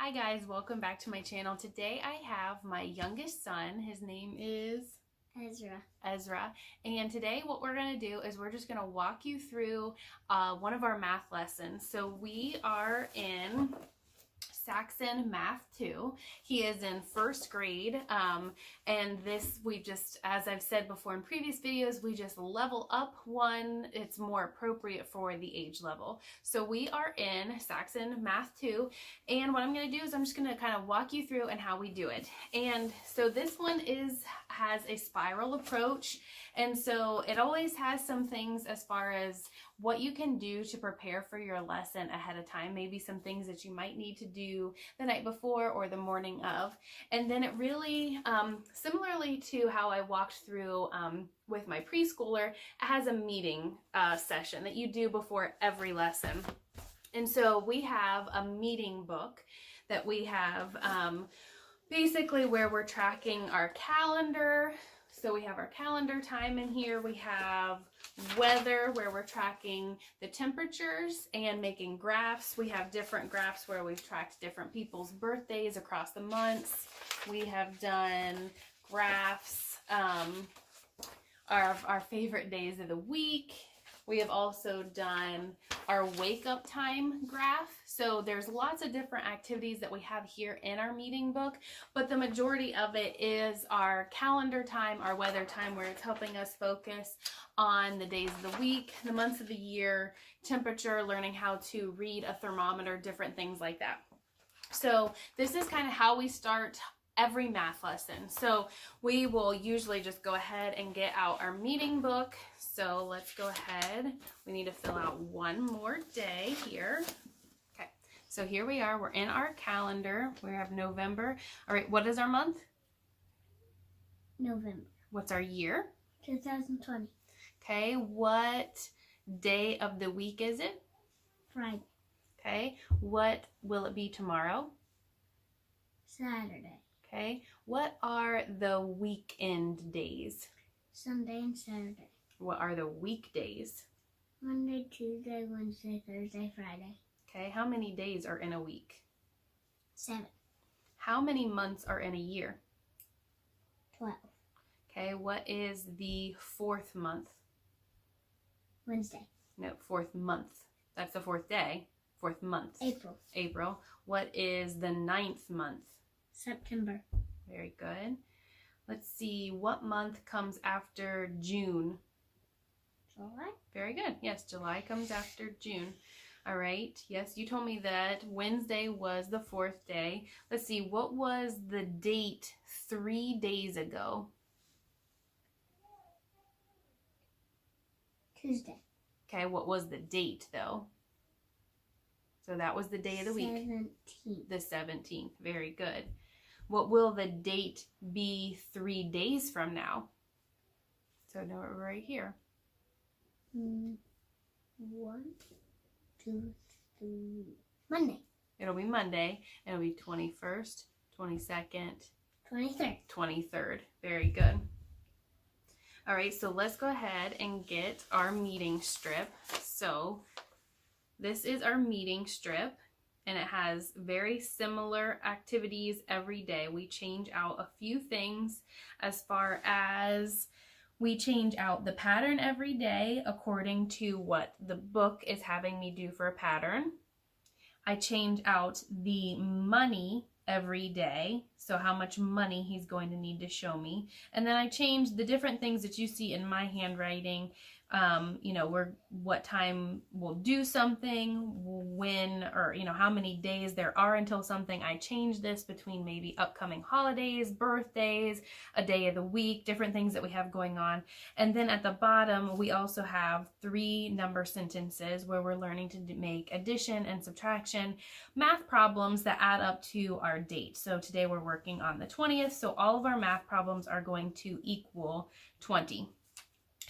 Hi guys, welcome back to my channel. Today I have my youngest son. His name is Ezra. And today what we're going to do is we're just going to walk you through one of our math lessons. So we are in Saxon Math 2. He is in first grade, and this we just, as I've said before in previous videos, we just level up one. It's more appropriate for the age level. So we are in Saxon Math 2, and what I'm going to do is I'm just going to kind of walk you through and how we do it. And so this one has a spiral approach, and so it always has some things as far as what you can do to prepare for your lesson ahead of time, maybe some things that you might need to do the night before or the morning of. And then it really, similarly to how I walked through with my preschooler, it has a meeting session that you do before every lesson. And so we have a meeting book that we have basically where we're tracking our calendar. So we have our calendar time in here. We have weather where we're tracking the temperatures and making graphs. We have different graphs where we've tracked different people's birthdays across the months. We have done graphs, our favorite days of the week. We have also done our wake up time graph. So there's lots of different activities that we have here in our meeting book, but the majority of it is our calendar time, our weather time, where it's helping us focus on the days of the week, the months of the year, temperature, learning how to read a thermometer, different things like that. So this is kind of how we start every math lesson. So we will usually just go ahead and get out our meeting book. So let's go ahead. We need to fill out one more day here. Okay, so here we are. We're in our calendar. We have November. All right, what is our month? November. What's our year? 2020. Okay, what day of the week is it? Friday. Okay, what will it be tomorrow? Saturday. Okay, what are the weekend days? Sunday and Saturday. What are the weekdays? Monday, Tuesday, Wednesday, Thursday, Friday. Okay, how many days are in a week? 7. How many months are in a year? 12. Okay, what is the fourth month? Wednesday. No, fourth month. That's the fourth day. Fourth month. April. April. What is the ninth month? September. Very good. Let's see, what month comes after June? July. Very good. Yes, July comes after June. All right. Yes, you told me that Wednesday was the fourth day. Let's see, what was the date 3 days ago? Tuesday. Okay, what was the date though? So that was the day of the week. 17th. The 17th. Very good. What will the date be 3 days from now? So no, right here. 1, 2, 3. Monday. It'll be Monday. It'll be 21st, 22nd, 23rd. 23rd. Very good. All right, so let's go ahead and get our meeting strip. So this is our meeting strip, and it has very similar activities every day. We change out a few things as far as we change out the pattern every day according to what the book is having me do for a pattern. I change out the money every day, so how much money he's going to need to show me. And then I change the different things that you see in my handwriting, what time we'll do something, when, or how many days there are until something. I change this between maybe upcoming holidays, birthdays, a day of the week, different things that we have going on. And then at the bottom we also have 3 number sentences where we're learning to make addition and subtraction math problems that add up to our date. So today we're working on the 20th, so all of our math problems are going to equal 20.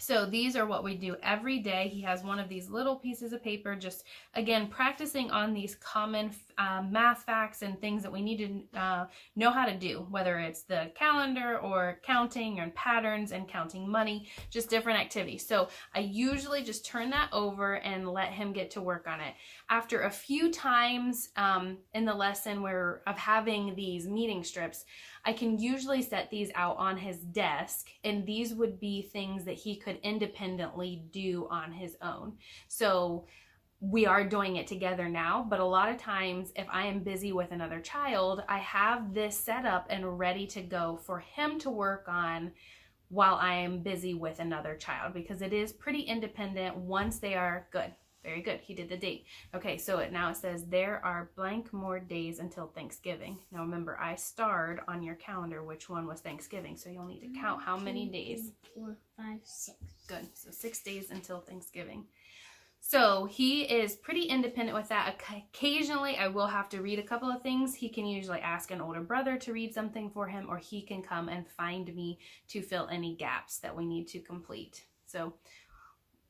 So these are what we do every day. He has one of these little pieces of paper, just again practicing on these common math facts and things that we need to know how to do, whether it's the calendar or counting and patterns and counting money, just different activities. So I usually just turn that over and let him get to work on it. After a few times in the lesson of having these meeting strips, I can usually set these out on his desk, and these would be things that he could independently do on his own. So we are doing it together now, but a lot of times if I am busy with another child, I have this set up and ready to go for him to work on while I am busy with another child, because it is pretty independent once they are good. Very good. He did the date. Okay, so now it says there are blank more days until Thanksgiving. Now remember, I starred on your calendar which one was Thanksgiving, so you'll need to count how many days. 4, 5, 6. Good. So 6 days until Thanksgiving. So he is pretty independent with that. Occasionally, I will have to read a couple of things. He can usually ask an older brother to read something for him, or he can come and find me to fill any gaps that we need to complete. So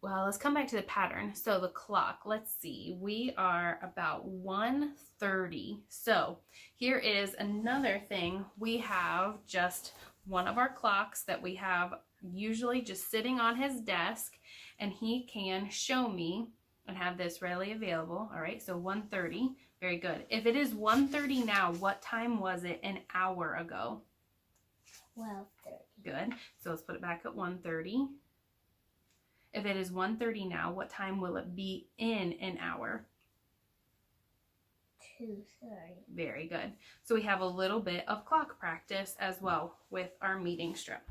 well, let's come back to the pattern. So the clock, let's see, we are about 1:30. So here is another thing. We have just one of our clocks that we have usually just sitting on his desk, and he can show me and have this readily available. All right, so 1:30, very good. If it is 1:30 now, what time was it an hour ago? 12:30. Good, so let's put it back at 1:30. If it is 1:30 now, what time will it be in an hour? 2:30. Very good. So we have a little bit of clock practice as well with our meeting strip.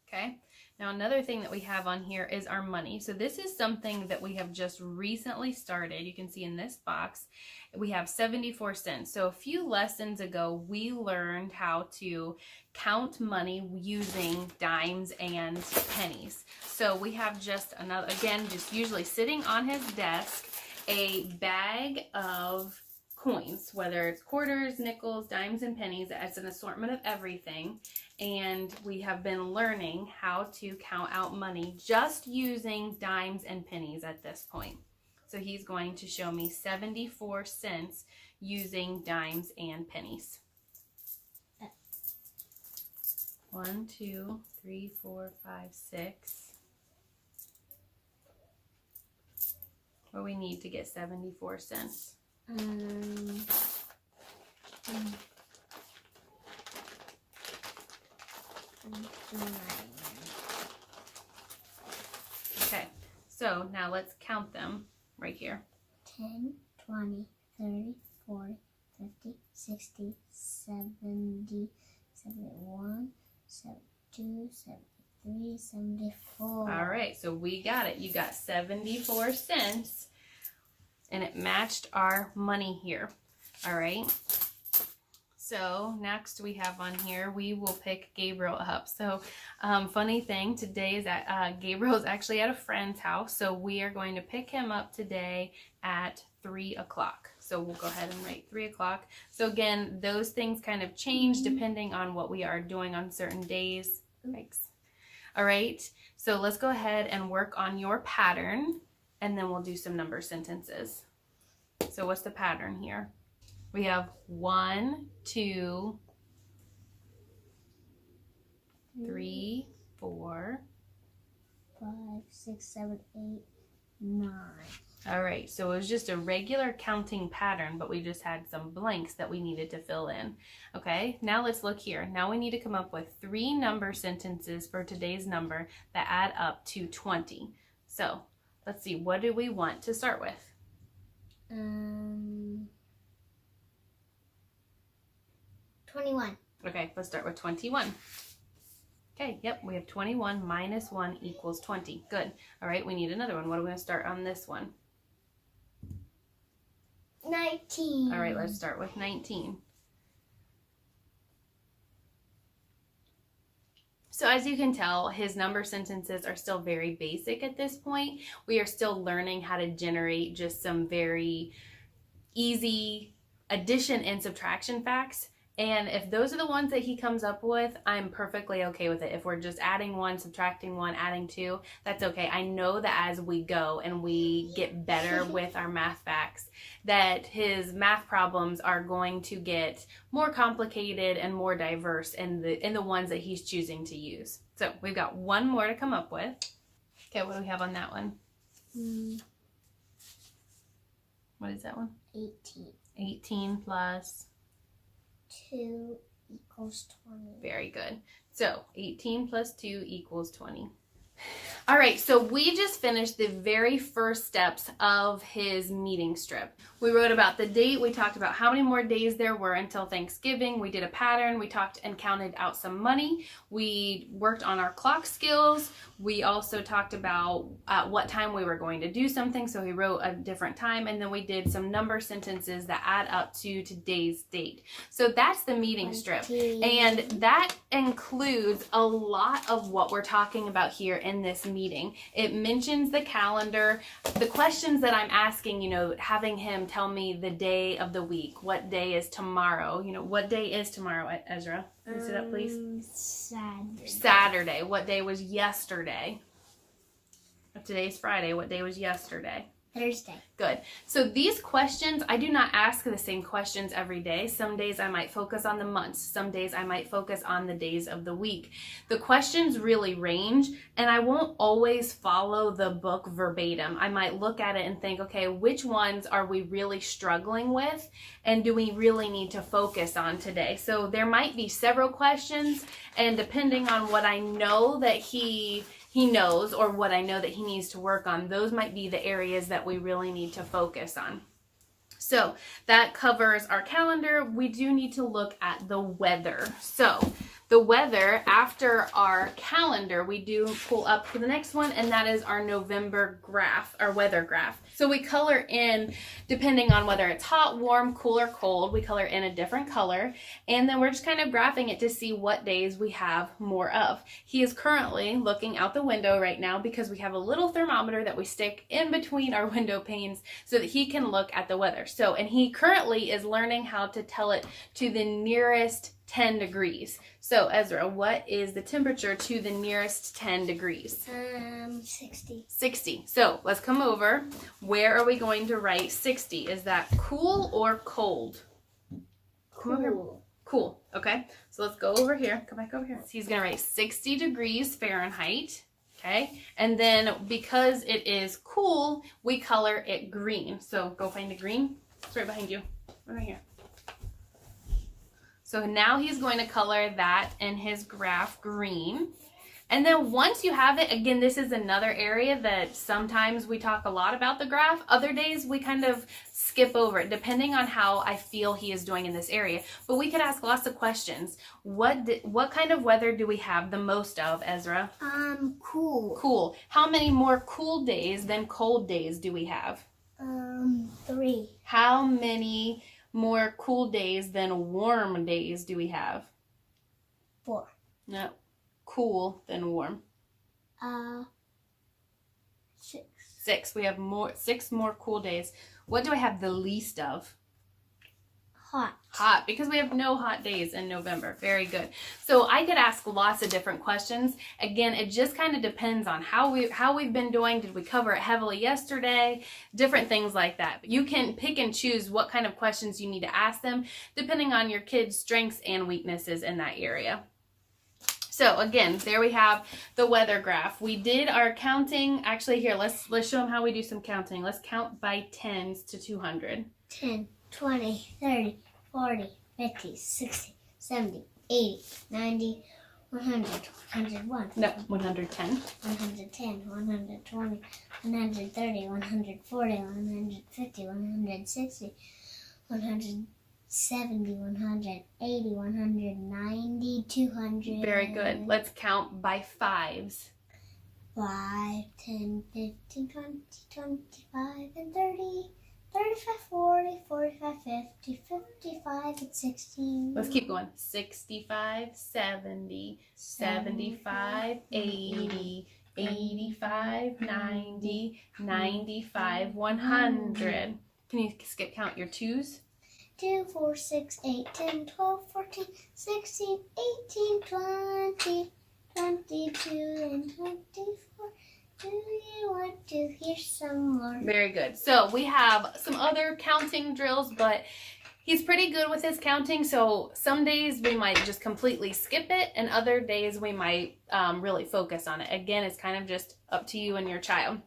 Okay. Now another thing that we have on here is our money. So this is something that we have just recently started. You can see in this box, we have 74 cents. So a few lessons ago, we learned how to count money using dimes and pennies. So we have just another, again, just usually sitting on his desk, a bag of coins, whether it's quarters, nickels, dimes, and pennies. It's an assortment of everything. And we have been learning how to count out money just using dimes and pennies at this point. So he's going to show me 74 cents using dimes and pennies. 1, 2, 3, 4, 5, 6. What do we need to get 74 cents? Okay, so now let's count them right here. 10, 20, 30, 40, 50, 60, 70, 71, 72, 73, 74. All right, so we got it. You got 74 cents, and it matched our money here. All right. So next we have on here, we will pick Gabriel up. So funny thing, today is that Gabriel is actually at a friend's house. So we are going to pick him up today at 3 o'clock. So we'll go ahead and write 3 o'clock. So again, those things kind of change depending on what we are doing on certain days. Thanks. All right, so let's go ahead and work on your pattern, and then we'll do some number sentences. So what's the pattern here? We have 1, 2, 3, 4, 5, 6, 7, 8, 9. All right, so it was just a regular counting pattern, but we just had some blanks that we needed to fill in. Okay, now let's look here. Now we need to come up with 3 number sentences for today's number that add up to 20. So let's see, what do we want to start with? 21. Okay, let's start with 21. Okay, yep, we have 21 minus 1 equals 20. Good. All right, we need another one. What are we going to start on this one? 19. All right, let's start with 19. So as you can tell, his number sentences are still very basic at this point. We are still learning how to generate just some very easy addition and subtraction facts. And if those are the ones that he comes up with, I'm perfectly okay with it. If we're just adding one, subtracting one, adding two, that's okay. I know that as we go and we get better with our math facts, that his math problems are going to get more complicated and more diverse in the ones that he's choosing to use. So we've got one more to come up with. Okay, what do we have on that one? What is that one? 18. 18 plus 2 equals 20. Very good. So 18 plus 2 equals 20. All right, so we just finished the very first steps of his meeting strip. We wrote about the date. We talked about how many more days there were until Thanksgiving. We did a pattern. We talked and counted out some money. We worked on our clock skills. We also talked about at what time we were going to do something. So he wrote a different time, and then we did some number sentences that add up to today's date. So that's the meeting strip. And that includes a lot of what we're talking about here in this meeting. It mentions the calendar, the questions that I'm asking, you know, having him tell me the day of the week. What day is tomorrow? You know, what day is tomorrow, Ezra? Can you sit up, please? Saturday. Saturday. What day was yesterday? If today's Friday, what day was yesterday? Thursday. Good. So these questions, I do not ask the same questions every day. Some days I might focus on the months. Some days I might focus on the days of the week. The questions really range, and I won't always follow the book verbatim. I might look at it and think, okay, which ones are we really struggling with, and do we really need to focus on today? So there might be several questions, and depending on what I know that he knows or what I know that he needs to work on, those might be the areas that we really need to focus on. So that covers our calendar. We do need to look at the weather. So the weather, after our calendar, we do pull up to the next one, and that is our November graph, our weather graph. So we color in, depending on whether it's hot, warm, cool, or cold, we color in a different color, and then we're just kind of graphing it to see what days we have more of. He is currently looking out the window right now because we have a little thermometer that we stick in between our window panes so that he can look at the weather. So, and he currently is learning how to tell it to the nearest 10 degrees. So Ezra, what is the temperature to the nearest 10 degrees? 60. 60. So let's come over. Where are we going to write 60? Is that cool or cold? Cool. Cool. Okay. So let's go over here. Come back over here. So he's going to write 60 degrees Fahrenheit. Okay. And then because it is cool, we color it green. So go find the green. It's right behind you. Right here. So now he's going to color that in his graph green. And then once you have it, again, this is another area that sometimes we talk a lot about the graph. Other days we kind of skip over it, depending on how I feel he is doing in this area. But we could ask lots of questions. What kind of weather do we have the most of, Ezra? Cool. Cool. How many more cool days than cold days do we have? 3. How many more cool days than warm days do we have? 4. No. Cool than warm. 6. 6. We have 6 more cool days. What do I have the least of? Hot. Hot, because we have no hot days in November. Very good. So I could ask lots of different questions. Again, it just kind of depends on how we've been doing. Did we cover it heavily yesterday? Different things like that. You can pick and choose what kind of questions you need to ask them, depending on your kids' strengths and weaknesses in that area. So again, there we have the weather graph. We did our counting. Actually, here, let's show them how we do some counting. Let's count by tens to 200. 10, 20, 30, 40, 50, 60, 70, 80, 90, 100, 101. No, 110. 110, 120, 130, 140, 150, 160, 170, 180, 190, 200. Very good. Let's count by fives. 5, 10, 15, 20, 25, and 30. 35, 40, 45, 50, 55, and 60. Let's keep going. 65, 70, 75, 80, 85, 90, 95, 100. Can you skip count your twos? 2, 4, 6, 8, 10, 12, 14, 16, 18, 20, 22, and 24. Do you want to hear some more? Very good. So we have some other counting drills, but he's pretty good with his counting. So some days we might just completely skip it, and other days we might really focus on it. Again, it's kind of just up to you and your child.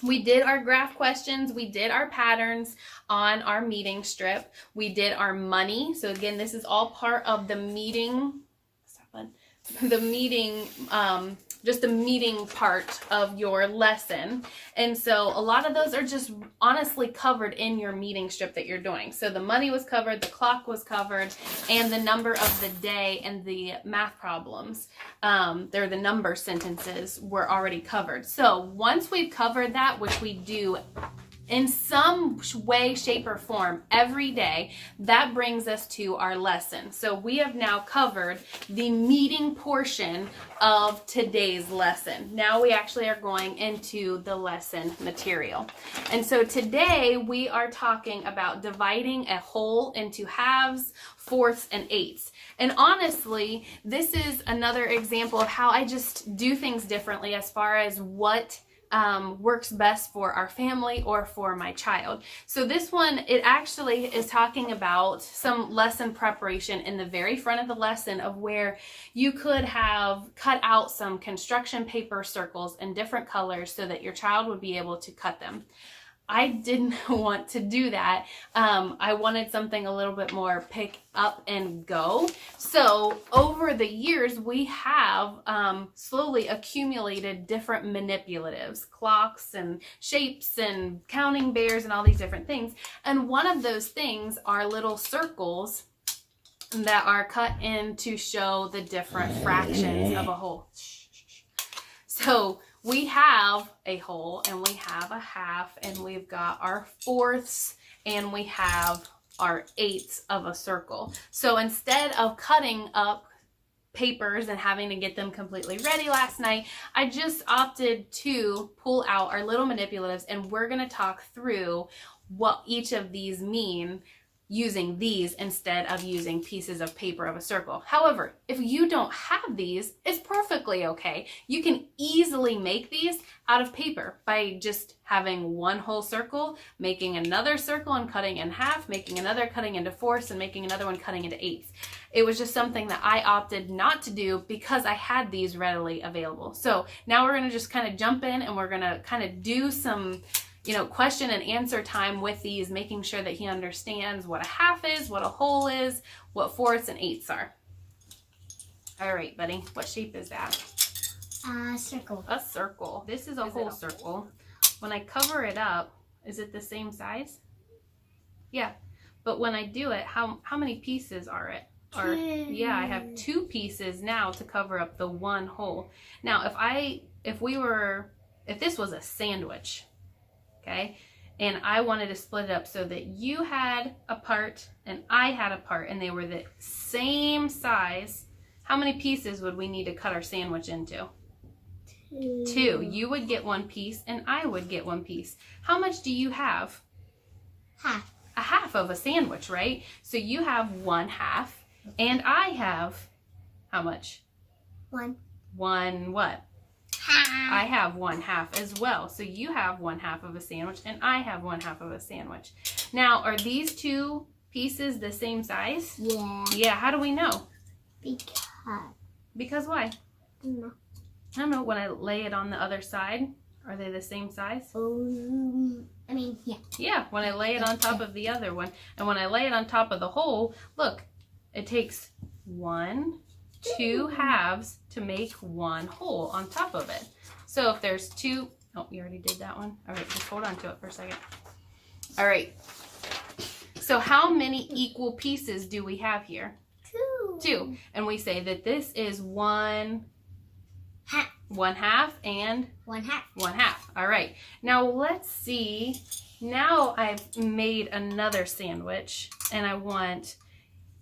We did our graph questions. We did our patterns on our meeting strip. We did our money. So again, this is all part of the meeting. Just the meeting part of your lesson. And so a lot of those are just honestly covered in your meeting strip that you're doing. So the money was covered, the clock was covered, and the number of the day and the math problems, they're the number sentences, were already covered. So once we've covered that, which we do in some way, shape, or form every day, that brings us to our lesson. So we have now covered the meeting portion of today's lesson. Now we actually are going into the lesson material. And so today we are talking about dividing a whole into halves, fourths, and eighths. And honestly, this is another example of how I just do things differently as far as what works best for our family or for my child. So this one, it actually is talking about some lesson preparation in the very front of the lesson, of where you could have cut out some construction paper circles in different colors so that your child would be able to cut them. I didn't want to do that. I wanted something a little bit more pick up and go. So over the years, we have slowly accumulated different manipulatives, clocks and shapes and counting bears and all these different things. And one of those things are little circles that are cut in to show the different fractions of a whole. So we have a whole, and we have a half, and we've got our fourths, and we have our eighths of a circle. So instead of cutting up papers and having to get them completely ready last night, I just opted to pull out our little manipulatives, and we're going to talk through what each of these mean using these instead of using pieces of paper of a circle. However, if you don't have these, it's perfectly okay. You can easily make these out of paper by just having one whole circle, making another circle and cutting in half, making another, cutting into fourths, and making another one cutting into eighths. It was just something that I opted not to do because I had these readily available. So now we're going to just kind of jump in, and we're going to kind of do some question and answer time with these, making sure that he understands what a half is, what a whole is, what fourths and eighths are. All right, buddy, what shape is that? Circle. A circle. This is a whole circle. When I cover it up, is it the same size? Yeah, but when I do it, how many pieces are it? Yeah, I have 2 pieces now to cover up the one whole. Now, if this was a sandwich, okay, and I wanted to split it up so that you had a part and I had a part, and they were the same size, how many pieces would we need to cut our sandwich into? 2. You would get 1 piece and I would get 1 piece. How much do you have? Half. A half of a sandwich, right? So you have 1 half, and I have how much? 1. 1 what? I have 1 half as well. So you have 1 half of a sandwich and I have 1 half of a sandwich. Now, are these 2 pieces the same size? Yeah. Yeah, how do we know? Because why? No. I don't know. When I lay it on the other side, are they the same size? Yeah. Yeah, when I lay it on top of the other one. And when I lay it on top of the whole, look, it takes 1, 2 halves to make 1 whole on top of it. So if there's 2, oh, you already did that one. All right, just hold on to it for a second. All right. So how many equal pieces do we have here? 2. And we say that this is 1 half. 1 half and 1 half. 1 half. All right. Now let's see. Now I've made another sandwich, and I want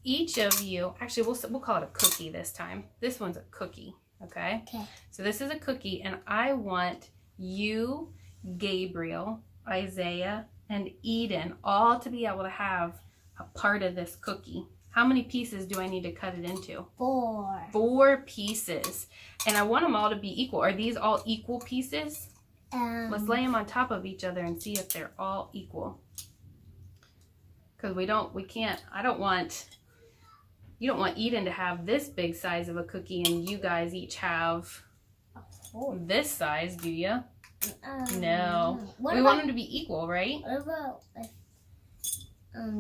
each of you, actually we'll call it a cookie this time. This one's a cookie, okay? Okay. So this is a cookie, and I want you, Gabriel, Isaiah, and Eden all to be able to have a part of this cookie. How many pieces do I need to cut it into? 4. 4 pieces. And I want them all to be equal. Are these all equal pieces? Let's lay them on top of each other and see if they're all equal. Because you don't want Eden to have this big size of a cookie and you guys each have this size, do you? No. We want them to be equal, right? What about if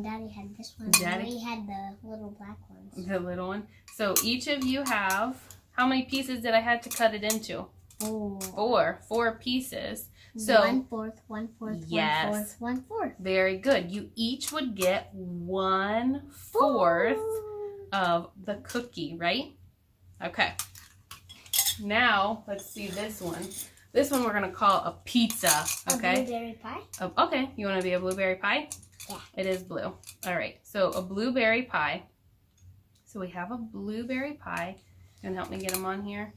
Daddy had this one and we had the little black ones? The little one. So each of you have, how many pieces did I have to cut it into? 4. 4 pieces. So 1/4, 1/4, yes. 1/4, 1/4. Very good. You each would get 1/4 of the cookie, right? Okay. Now, let's see this one. This one we're going to call a pizza, okay? A blueberry pie? Okay. You want to be a blueberry pie? Yeah. It is blue. All right. So, a blueberry pie. So, we have a blueberry pie. You want to help me get them on here?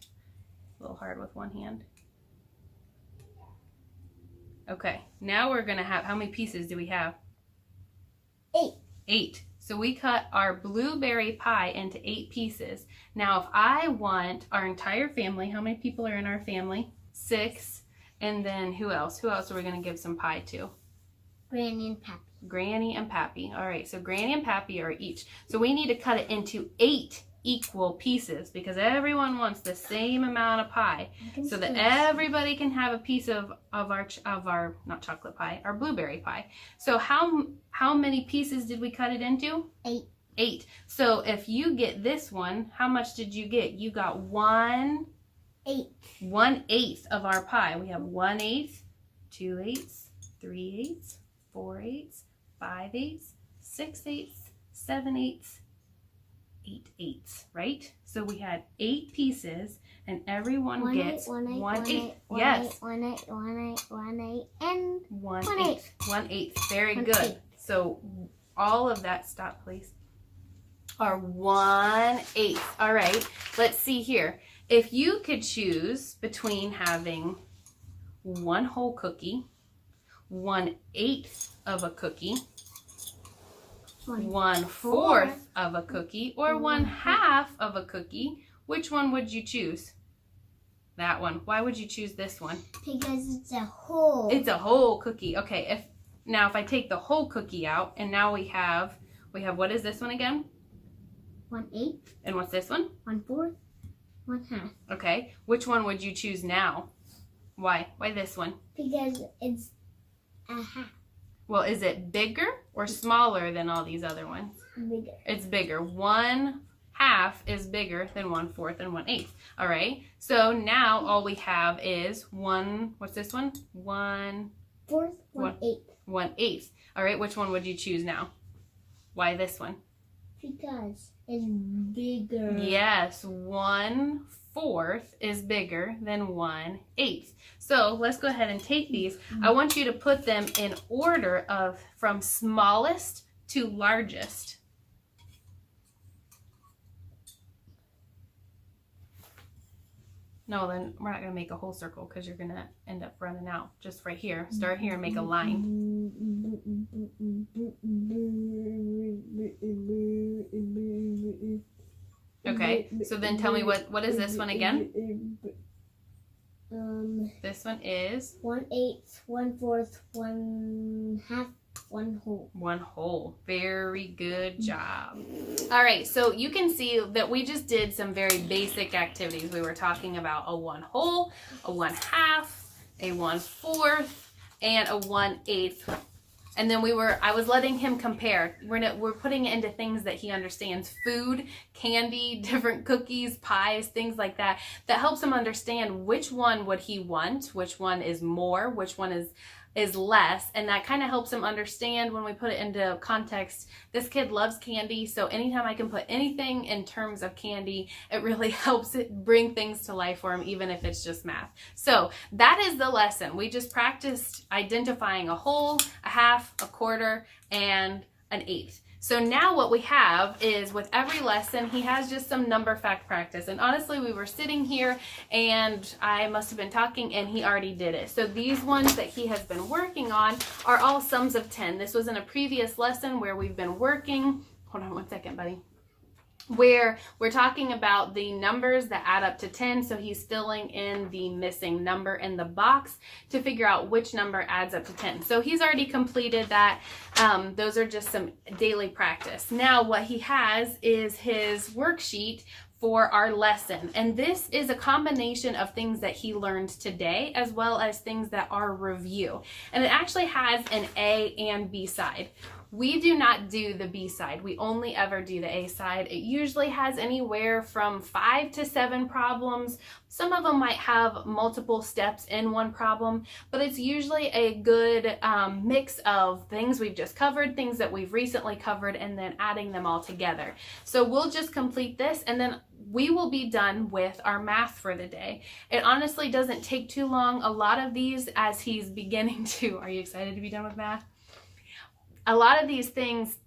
A little hard with one hand. Okay. Now we're going to have, how many pieces do we have? 8. 8. So we cut our blueberry pie into 8 pieces. Now, if I want our entire family, how many people are in our family? 6. And then who else? Who else are we going to give some pie to? Granny and Pappy. Granny and Pappy. All right, so Granny and Pappy are each. So we need to cut it into 8 equal pieces because everyone wants the same amount of pie so that everybody can have a piece of our not chocolate pie, our blueberry pie. So how many pieces did we cut it into? 8. 8. So if you get this one, how much did you get? You got 1/8 of our pie. We have 1/8, 2/8, 3/8, 4/8, 5/8, 6/8, 7/8, 8/8, right? So we had 8 pieces, and everyone gets 1/8. Yes. 1/8, 1/8, 1/8, and 1/8. 1/8. Very good. So all of that, stop please, are 1/8. All right, let's see here. If you could choose between having 1 whole cookie, 1/8 of a cookie, 1/4 of a cookie, or 1/2 of a cookie, which one would you choose? That one. Why would you choose this one? Because it's a whole. It's a whole cookie. Okay, if I take the whole cookie out, and now we have what is this one again? 1/8. And what's this one? 1/4, 1/2. Okay, which one would you choose now? Why? Why this one? Because it's a half. Well, is it bigger or smaller than all these other ones? Bigger. It's bigger. 1/2 is bigger than 1/4 and 1/8. All right. So now all we have is what's this one? 1/4, 1/8. 1/8. All right. Which one would you choose now? Why this one? Because it's bigger. Yes. 1/4 is bigger than 1/8. So let's go ahead and take these. I want you to put them in order from smallest to largest. No, then we're not going to make a whole circle because you're going to end up running out. Just right here. Start here and make a line. Okay, so then tell me what is this one again? This one is 1/8, 1/4, 1/2, 1 whole. 1 whole. Very good job. All right, so you can see that we just did some very basic activities. We were talking about a 1 whole, a 1/2, a 1/4, and a 1/8. And then I was letting him compare. We're putting it into things that he understands. Food, candy, different cookies, pies, things like that. That helps him understand which one would he want, which one is more, which one is less. And that kind of helps him understand when we put it into context. This kid loves candy, so anytime I can put anything in terms of candy, it really helps it bring things to life for him, even if it's just math. So that is the lesson. We just practiced identifying a whole, a half, a quarter, and an 1/8. So now what we have is with every lesson, he has just some number fact practice. And honestly, we were sitting here and I must have been talking and he already did it. So these ones that he has been working on are all sums of 10. This was in a previous lesson where we've been working. Hold on one second, buddy. Where we're talking about the numbers that add up to 10. So he's filling in the missing number in the box to figure out which number adds up to 10. So he's already completed that. Those are just some daily practice. Now what he has is his worksheet for our lesson. And this is a combination of things that he learned today as well as things that are review. And it actually has an A and B side. We do not do the B side. We only ever do the A side. It usually has anywhere from 5 to 7 problems. Some of them might have multiple steps in one problem, but it's usually a good mix of things we've just covered, things that we've recently covered, and then adding them all together. So we'll just complete this and then we will be done with our math for the day. It honestly doesn't take too long. A lot of these as he's beginning to, are you excited to be done with math? A lot of these things,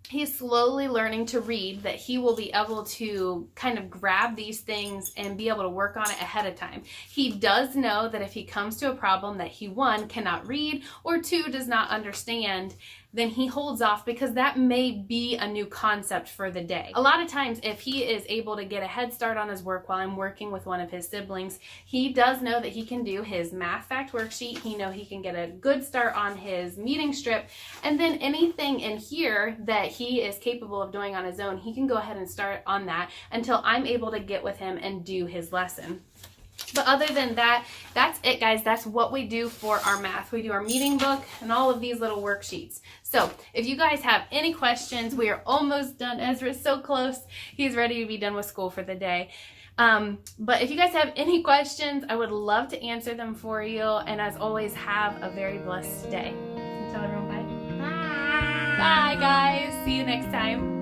he's slowly learning to read, that he will be able to kind of grab these things and be able to work on it ahead of time. He does know that if he comes to a problem that he, 1, cannot read, or 2, does not understand, then he holds off because that may be a new concept for the day. A lot of times if he is able to get a head start on his work while I'm working with one of his siblings, he does know that he can do his math fact worksheet. He knows he can get a good start on his meeting strip, and then anything in here that he is capable of doing on his own, he can go ahead and start on that until I'm able to get with him and do his lesson. But other than that, that's it, guys. That's what we do for our math. We do our meeting book and all of these little worksheets. So if you guys have any questions, we are almost done. Ezra's so close. He's ready to be done with school for the day. But if you guys have any questions, I would love to answer them for you. And as always, have a very blessed day. Tell everyone bye. Bye. Bye, guys. See you next time.